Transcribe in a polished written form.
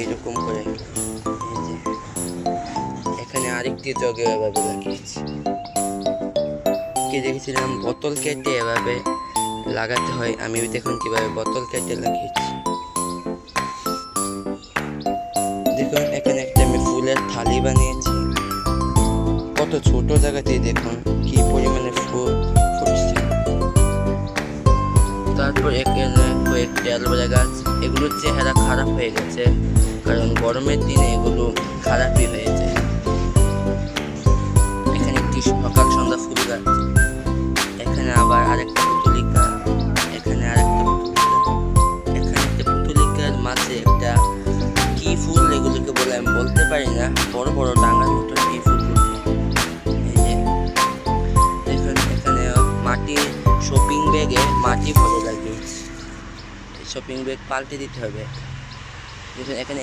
এরকম করে। এই যে এখানে আরেকটি জগে এভাবে লাগিয়েছি। দেখেছিলাম বোতল কেটে এভাবে লাগাতে হয়, আমি দেখুন কিভাবে বোতল কেটে লাগিয়েছি। দেখুন এখানে একটা আমি ফুলের থালি বানিয়েছি। কত ছোট জায়গাতেই দেখুন কি পরিমাণে ফুল ফুটছে। তারপর এখানে কয়েকটি অ্যালোভেরা গাছ, এগুলোর চেহারা খারাপ হয়ে গেছে কারণ গরমের দিনে এগুলো খারাপই হয়ে যায়। এখানে একটি সকাল সন্ধ্যা ফুল গাছ, এখানে আবার আরেকটা পুতুলিকা, এখানে আরেকটা পুতুলিকা, এখানে একটা পুতুলিকার মাঝে একটা কি ফুল এগুলোকে বলে আমি বলতে পারি না, বড় বড় ডাঙার মতো কি ফুল। এই যে দেখুন এখানে মাটির শপিং ব্যাগে মাটি ভরে লাগিয়েছি। শপিং ব্যাগ পাল্টে দিতে হবে। দেখুন এখানে